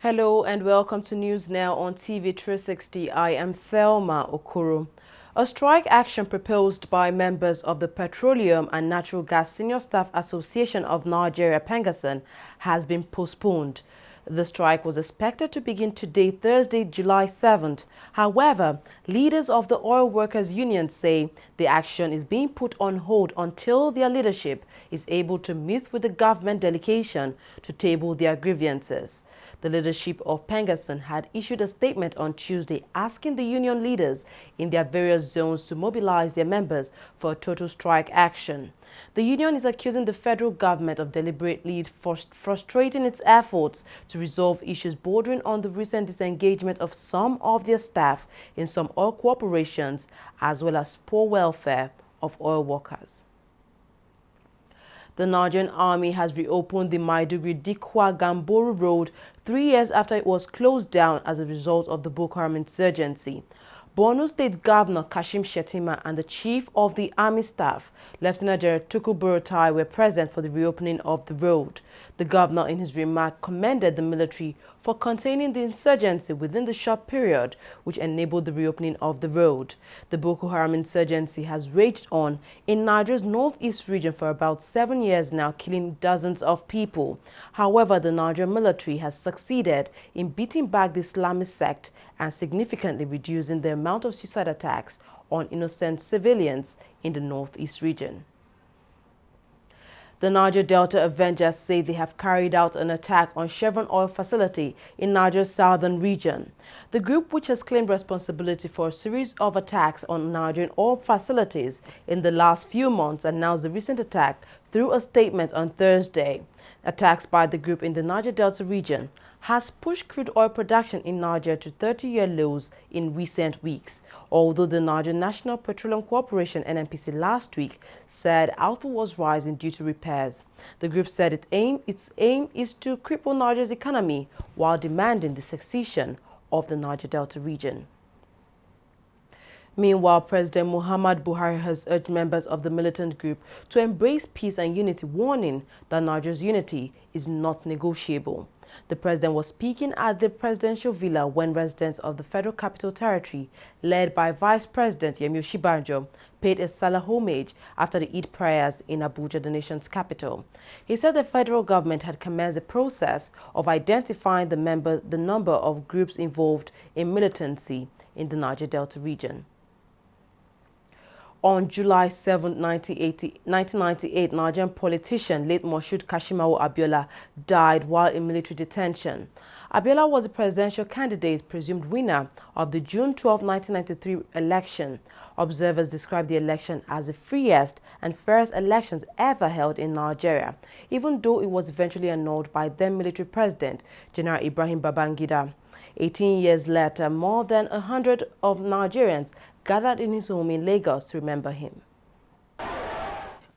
Hello and welcome to News Now on TV360. I am Thelma Okoro. A strike action proposed by members of the Petroleum and Natural Gas Senior Staff Association of Nigeria, Pengasan, has been postponed. The strike was expected to begin today, Thursday, July 7th. However, leaders of the Oil Workers Union say the action is being put on hold until their leadership is able to meet with the government delegation to table their grievances. The leadership of Pengasan had issued a statement on Tuesday asking the union leaders in their various zones to mobilize their members for a total strike action. The union is accusing the federal government of deliberately frustrating its efforts to resolve issues bordering on the recent disengagement of some of their staff in some oil corporations, as well as poor welfare of oil workers. The Nigerian Army has reopened the Maiduguri-Dikwa-Gamboru Road 3 years after it was closed down as a result of the Boko Haram insurgency. Borno State Governor Kashim Shettima and the Chief of the Army Staff, Lieutenant General Tukur Buratai, were present for the reopening of the road. The governor, in his remark, commended the military for containing the insurgency within the short period, which enabled the reopening of the road. The Boko Haram insurgency has raged on in Nigeria's northeast region for about 7 years now, killing dozens of people. However, the Nigerian military has succeeded in beating back the Islamist sect and significantly reducing the amount of suicide attacks on innocent civilians in the northeast region. The Niger Delta Avengers say they have carried out an attack on Chevron oil facility in Niger's southern region. The group, which has claimed responsibility for a series of attacks on Nigerian oil facilities in the last few months, announced the recent attack through a statement on Thursday. Attacks by the group in the Niger Delta region has pushed crude oil production in Niger to 30-year lows in recent weeks, although the Niger National Petroleum Corporation (NNPC) last week said output was rising due to repairs. The group said its aim is to cripple Niger's economy while demanding the secession of the Niger Delta region. Meanwhile, President Muhammadu Buhari has urged members of the militant group to embrace peace and unity, warning that Niger's unity is not negotiable. The president was speaking at the presidential villa when residents of the Federal Capital Territory, led by Vice President Yemi Osinbajo, paid a Salah homage after the Eid prayers in Abuja, the nation's capital. He said the federal government had commenced the process of identifying the number of groups involved in militancy in the Niger Delta region. On July 7, 1998, Nigerian politician late Moshood Kashimawo Abiola died while in military detention. Abiola was the presidential candidate, presumed winner of the June 12, 1993 election. Observers described the election as the freest and fairest elections ever held in Nigeria, even though it was eventually annulled by then military president, General Ibrahim Babangida. 18 years later, more than 100 of Nigerians gathered in his home in Lagos to remember him.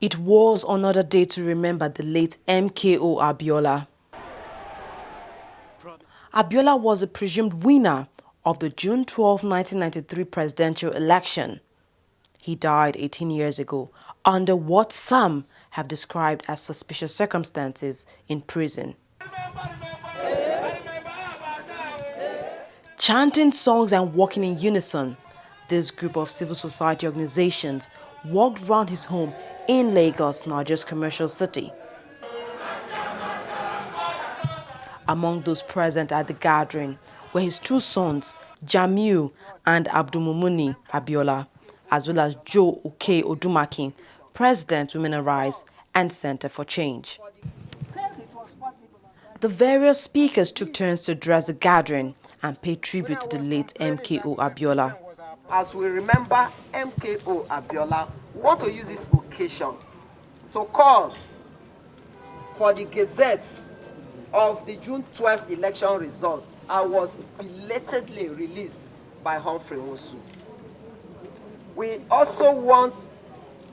It was another day to remember the late MKO Abiola. Abiola was the presumed winner of the June 12, 1993 presidential election. He died 18 years ago under what some have described as suspicious circumstances in prison. Chanting songs and walking in unison, this group of civil society organizations walked round his home in Lagos, Nigeria's commercial city. Among those present at the gathering were his two sons, Jamiu and Abdulmumuni Abiola, as well as Joe Oke Odumaki, President, Women Arise and Center for Change. The various speakers took turns to address the gathering and pay tribute to the late MKO Abiola. As we remember MKO Abiola, we want to use this occasion to call for the gazettes of the June 12 election results and was belatedly released by Humphrey Nwosu. We also want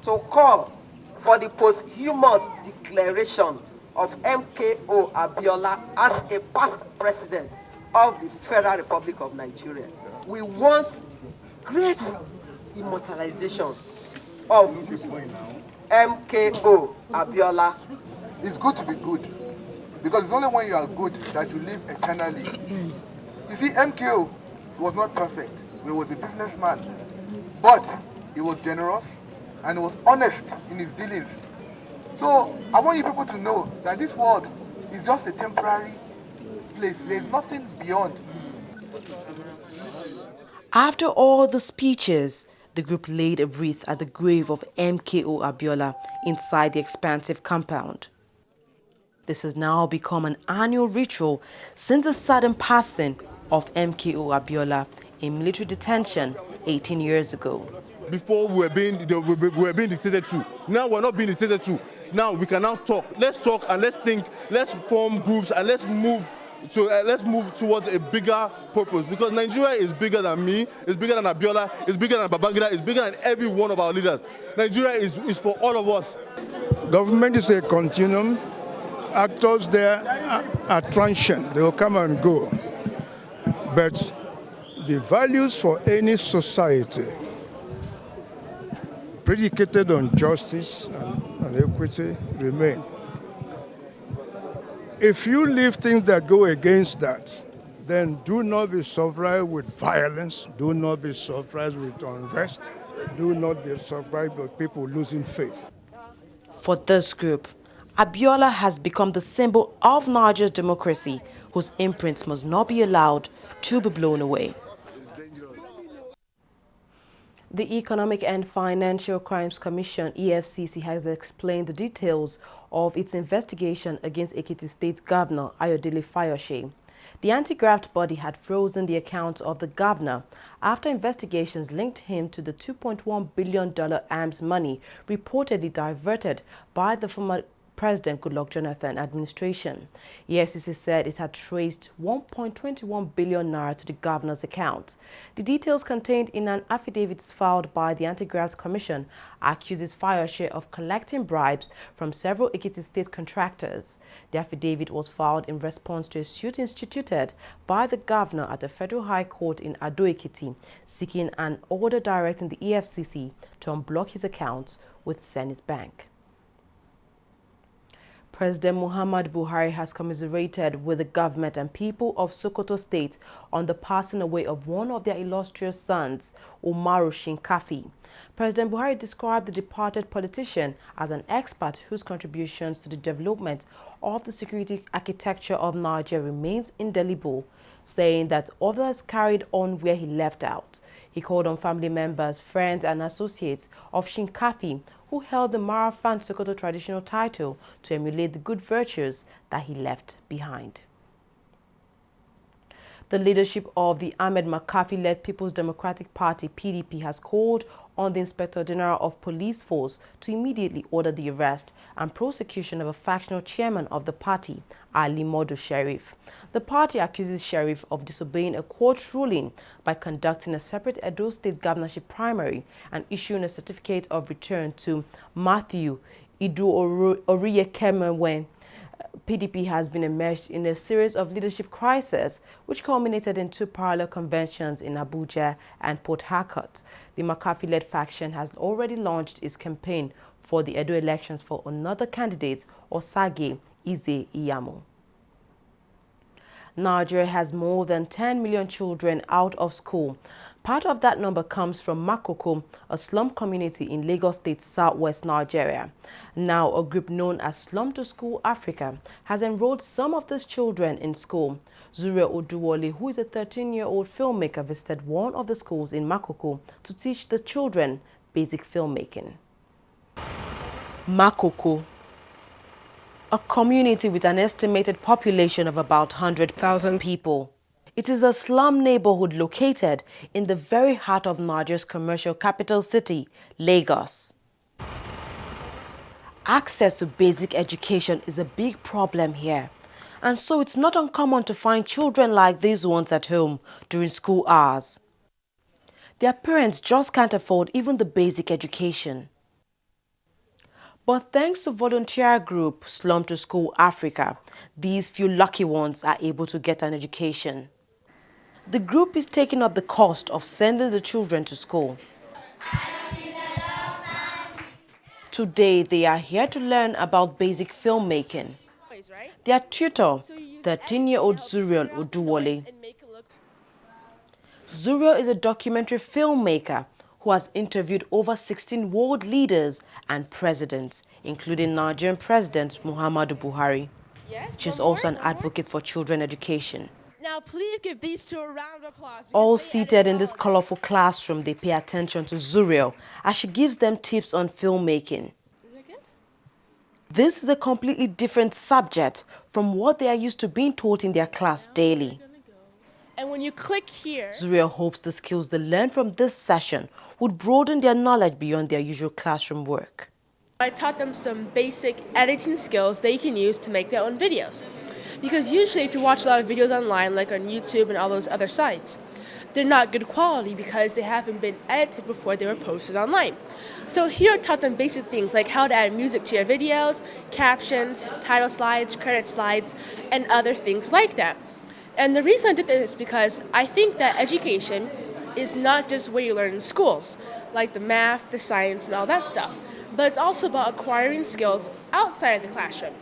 to call for the posthumous declaration of MKO Abiola as a past president of the Federal Republic of Nigeria. We want great immortalization of MKO Abiola. It's good to be good. Because it's only when you are good that you live eternally. You see, MKO was not perfect. He was a businessman. But he was generous and he was honest in his dealings. So I want you people to know that this world is just a temporary place. There's nothing beyond. After all the speeches, the group laid a wreath at the grave of MKO Abiola inside the expansive compound. This has now become an annual ritual since the sudden passing of MKO Abiola in military detention 18 years ago. Before we were being dictated to. Now we're not being dictated to. Now we can now talk. Let's talk and let's think. Let's form groups and let's move towards a bigger purpose. Because Nigeria is bigger than me. It's bigger than Abiola. It's bigger than Babangida. It's bigger than every one of our leaders. Nigeria is for all of us. Government is a continuum. Actors there are transient. They will come and go. But the values for any society predicated on justice and equity remain. If you leave things that go against that, then do not be surprised with violence, do not be surprised with unrest, do not be surprised with people losing faith. For this group, Abiola has become the symbol of Nigeria's democracy, whose imprints must not be allowed to be blown away. The Economic and Financial Crimes Commission, EFCC, has explained the details of its investigation against Ekiti State Governor Ayodele Fayose. The anti-graft body had frozen the accounts of the governor after investigations linked him to the $2.1 billion arms money reportedly diverted by the former President Goodluck Jonathan administration. EFCC said it had traced 1.21 billion naira to the governor's account. The details contained in an affidavit filed by the Anti-Graft Commission accuses Fayose of collecting bribes from several Ekiti State contractors. The affidavit was filed in response to a suit instituted by the governor at the Federal High Court in Ado-Ekiti, seeking an order directing the EFCC to unblock his accounts with Zenith Bank. President Muhammadu Buhari has commiserated with the government and people of Sokoto State on the passing away of one of their illustrious sons, Umaru Shinkafi. President Buhari described the departed politician as an expert whose contributions to the development of the security architecture of Nigeria remains indelible, saying that others carried on where he left out. He called on family members, friends and associates of Shinkafi who held the Marafan Sokoto traditional title to emulate the good virtues that he left behind. The leadership of the Ahmed Makafi-led People's Democratic Party, PDP, has called on the Inspector General of Police Force to immediately order the arrest and prosecution of a factional chairman of the party, Ali Modu Sheriff. The party accuses Sheriff of disobeying a court ruling by conducting a separate Edo State governorship primary and issuing a certificate of return to Matthew Idu Oriyekeme when PDP has been immersed in a series of leadership crises, which culminated in two parallel conventions in Abuja and Port Harcourt. The Makafi-led faction has already launched its campaign for the Edo elections for another candidate, Osage Ize Iyamo. Nigeria has more than 10 million children out of school. Part of that number comes from Makoko, a slum community in Lagos State, southwest Nigeria. Now, a group known as Slum to School Africa has enrolled some of these children in school. Zure Oduwole, who is a 13-year-old filmmaker, visited one of the schools in Makoko to teach the children basic filmmaking. Makoko, a community with an estimated population of about 100,000 people. It is a slum neighborhood located in the very heart of Nigeria's commercial capital city, Lagos. Access to basic education is a big problem here, and so it's not uncommon to find children like these ones at home during school hours. Their parents just can't afford even the basic education. But thanks to volunteer group Slum to School Africa, these few lucky ones are able to get an education. The group is taking up the cost of sending the children to school. Today, they are here to learn about basic filmmaking. Their tutor, 13-year-old Zuriel Oduwole. Zuriel is a documentary filmmaker who has interviewed over 16 world leaders and presidents, including Nigerian President Muhammadu Buhari. She's also an advocate for children education. Now, please give these two a round of applause. All seated in this colorful classroom, they pay attention to Zuriel as she gives them tips on filmmaking. This is a completely different subject from what they are used to being taught in their class daily. And when you click here, Zuriel hopes the skills they learn from this session would broaden their knowledge beyond their usual classroom work. I taught them some basic editing skills they can use to make their own videos. Because usually if you watch a lot of videos online, like on YouTube and all those other sites, they're not good quality because they haven't been edited before they were posted online. So here I taught them basic things like how to add music to your videos, captions, title slides, credit slides, and other things like that. And the reason I did this is because I think that education is not just what you learn in schools, like the math, the science, and all that stuff, but it's also about acquiring skills outside of the classroom.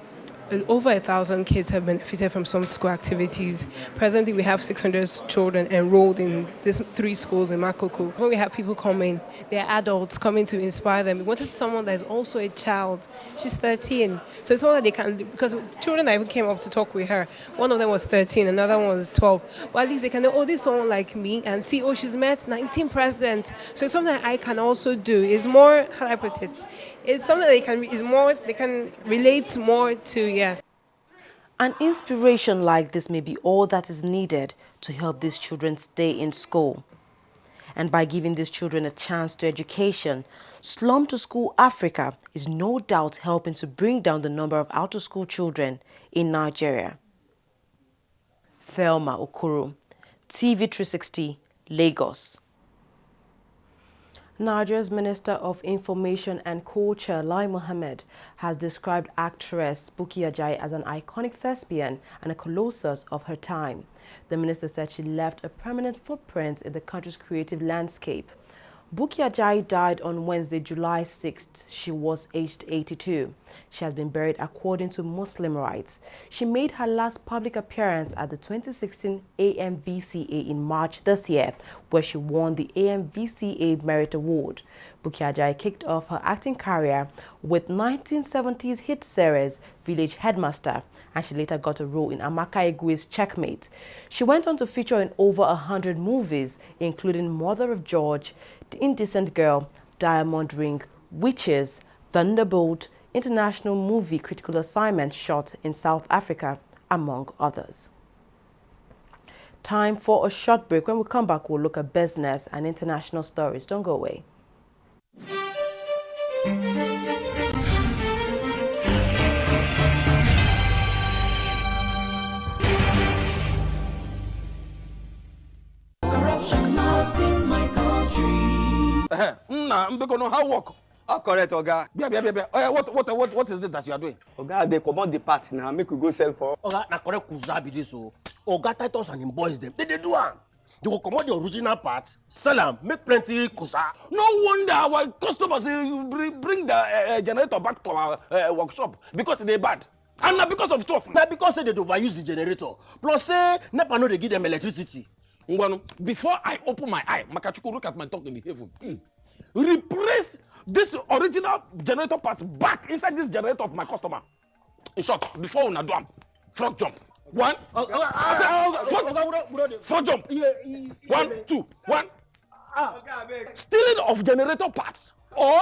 Over 1,000 kids have benefited from some school activities. Presently, we have 600 children enrolled in these 3 schools in Makoko. When we have people coming, they're adults coming to inspire them. We wanted someone that is also a child. She's 13, so it's someone that they can, because children that even came up to talk with her, one of them was 13, another one was 12. But at least they can know, oh, this is someone like me, and see, oh, she's met 19 presidents. So it's something that I can also do. It's more, how do I put it? It's something that they can relate more to, yes. An inspiration like this may be all that is needed to help these children stay in school. And by giving these children a chance to education, Slum to School Africa is no doubt helping to bring down the number of out-of-school children in Nigeria. Thelma Okoro, TV360, Lagos. Nigeria's Minister of Information and Culture, Lai Mohammed, has described actress Bukky Ajayi as an iconic thespian and a colossus of her time. The minister said she left a permanent footprint in the country's creative landscape. Bukky Ajayi died on Wednesday, July 6th. She was aged 82. She has been buried according to Muslim rites. She made her last public appearance at the 2016 AMVCA in March this year, where she won the AMVCA Merit Award. Bukky Ajayi kicked off her acting career with 1970s hit series Village Headmaster, and she later got a role in Amaka Egwe's Checkmate. She went on to feature in over 100 movies, including Mother of George, The Indecent Girl, Diamond Ring, Witches, Thunderbolt, International Movie Critical Assignment shot in South Africa, among others. Time for a short break. When we come back, we'll look at business and international stories. Don't go away. How work? Oh, correct, Oga. What is it that you are doing? Oga, they come on the part now. Make we go sell for. Oga, na correct kuza be this so. Oga Titus and him boys them. They do am. They will come on the original parts, sell them, make plenty kuza. No wonder our customers bring the generator back to our workshop because they bad. And not because of stuff. Now because they overuse the generator. Plus say NEPA no they give them electricity. Before I open my eye, Makachuku look at my talk in the heaven. Replace this original generator parts back inside this generator of my customer. In short, before we do am, front jump. 1, 4 jump. 1, 2, 1. Stealing of generator parts or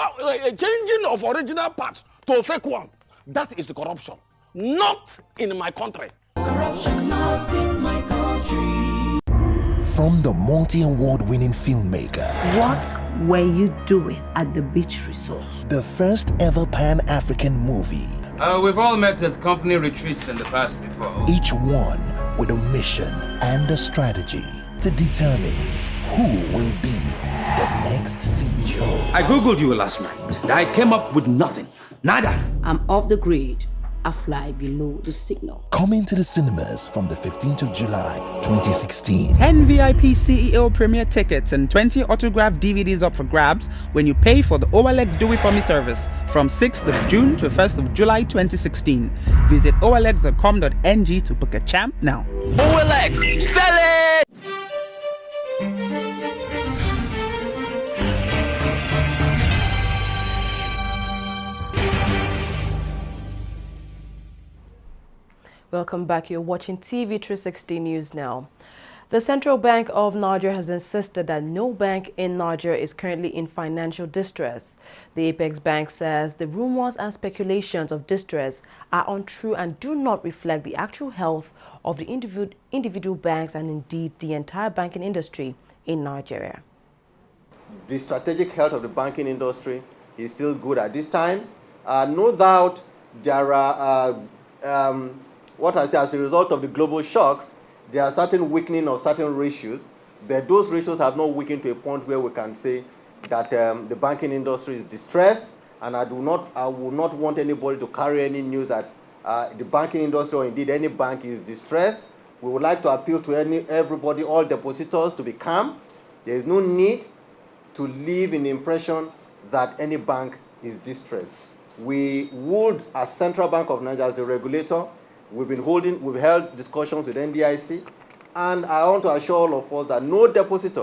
changing of original parts to a fake one. That is the corruption. Not in my country. Corruption not in my country. From the multi-award-winning filmmaker. What were you doing at the beach resort? The first ever Pan-African movie. We've all met at company retreats in the past before. Each one with a mission and a strategy to determine who will be the next CEO. I Googled you last night. I came up with nothing. Nada. I'm off the grid. I fly below the signal. Coming to the cinemas from the 15th of July, 2016. 10 VIP CEO premiere tickets and 20 autographed DVDs up for grabs when you pay for the OLX Do It For Me service from 6th of June to 1st of July 2016. Visit olx.com.ng to book a champ now. OLX, sell it! Welcome back. You're watching TV360 News now. The Central Bank of Nigeria has insisted that no bank in Nigeria is currently in financial distress. The Apex Bank says the rumors and speculations of distress are untrue and do not reflect the actual health of the individual banks and indeed the entire banking industry in Nigeria. The strategic health of the banking industry is still good at this time. No doubt there are as a result of the global shocks, there are certain weakening of certain ratios, but those ratios have not weakened to a point where we can say that the banking industry is distressed, and I would not want anybody to carry any news that the banking industry or indeed any bank is distressed. We would like to appeal to everybody, all depositors, to be calm. There is no need to leave an impression that any bank is distressed. We would, as Central Bank of Nigeria, as the regulator, we've held discussions with NDIC, and I want to assure all of us that no deposit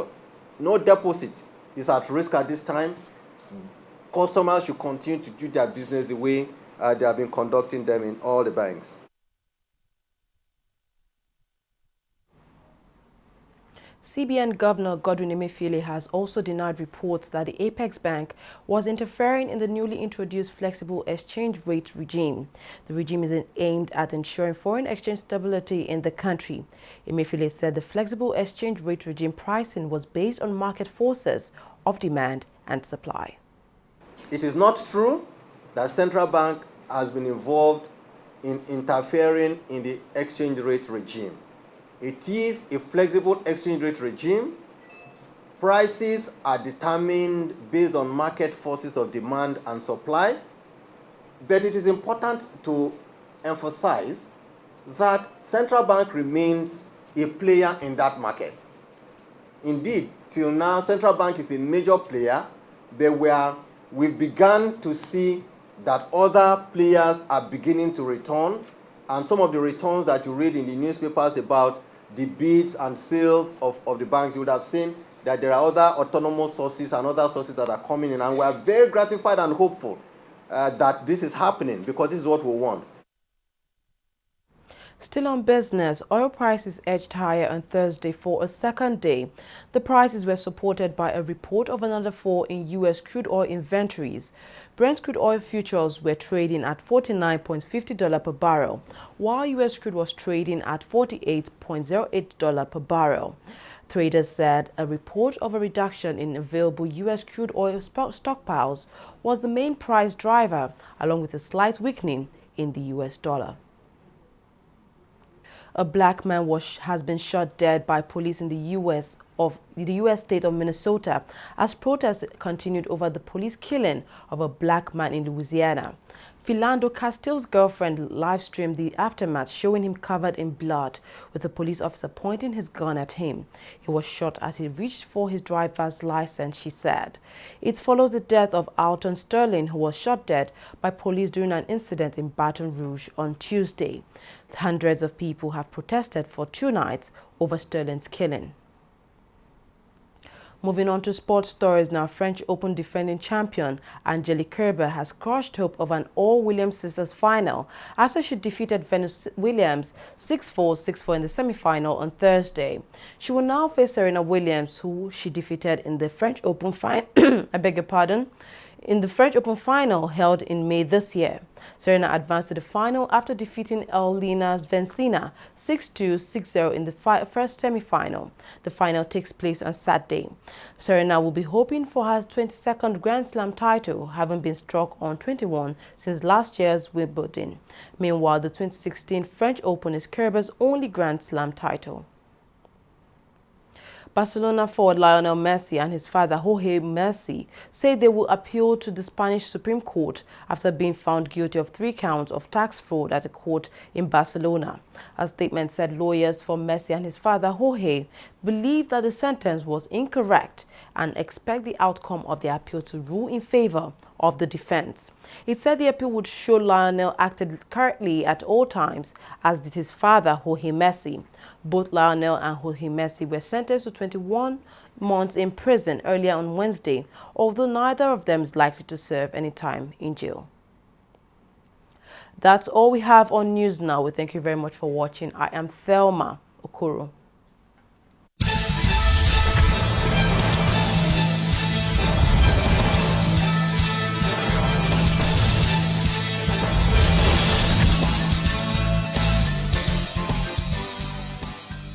is at risk at this time. Customers should continue to do their business the way they have been conducting them in all the banks. CBN Governor Godwin Emefiele has also denied reports that the Apex Bank was interfering in the newly introduced flexible exchange rate regime. The regime is aimed at ensuring foreign exchange stability in the country. Emefiele said the flexible exchange rate regime pricing was based on market forces of demand and supply. It is not true that Central Bank has been involved in interfering in the exchange rate regime. It is a flexible exchange rate regime. Prices are determined based on market forces of demand and supply. But it is important to emphasize that Central Bank remains a player in that market. Indeed, till now, Central Bank is a major player. We've begun to see that other players are beginning to return. And some of the returns that you read in the newspapers about the bids and sales of the banks, you would have seen that there are other autonomous sources and other sources that are coming in. And we are very gratified and hopeful that this is happening, because this is what we want. Still on business, oil prices edged higher on Thursday for a second day. The prices were supported by a report of another fall in U.S. crude oil inventories. Brent crude oil futures were trading at $49.50 per barrel, while U.S. crude was trading at $48.08 per barrel. Traders said a report of a reduction in available U.S. crude oil stockpiles was the main price driver, along with a slight weakening in the U.S. dollar. A black man has been shot dead by police in the U.S. state of Minnesota as protests continued over the police killing of a black man in Louisiana. Philando Castile's girlfriend live-streamed the aftermath, showing him covered in blood, with a police officer pointing his gun at him. He was shot as he reached for his driver's license, she said. It follows the death of Alton Sterling, who was shot dead by police during an incident in Baton Rouge on Tuesday. Hundreds of people have protested for 2 nights over Sterling's killing. Moving on to sports stories now, French Open defending champion Angelique Kerber has crushed hope of an all-Williams sisters final after she defeated Venus Williams 6-4, 6-4 in the semi-final on Thursday. She will now face Serena Williams, who she defeated in the French Open in the French Open final held in May this year. Serena advanced to the final after defeating Elena Svensina 6-2, 6-0 in the first semi-final. The final takes place on Saturday. Serena will be hoping for her 22nd Grand Slam title, having been struck on 21 since last year's Wimbledon. Meanwhile, the 2016 French Open is Kerber's only Grand Slam title. Barcelona forward Lionel Messi and his father Jorge Messi say they will appeal to the Spanish Supreme Court after being found guilty of 3 counts of tax fraud at a court in Barcelona. A statement said lawyers for Messi and his father Jorge believe that the sentence was incorrect and expect the outcome of the appeal to rule in favor of the defense. It said the appeal would show Lionel acted correctly at all times, as did his father Jorge Messi. Both Lionel and Jorge Messi were sentenced to 21 months in prison earlier on Wednesday, although neither of them is likely to serve any time in jail. That's all we have on News Now. We thank you very much for watching. I am Thelma Okoro.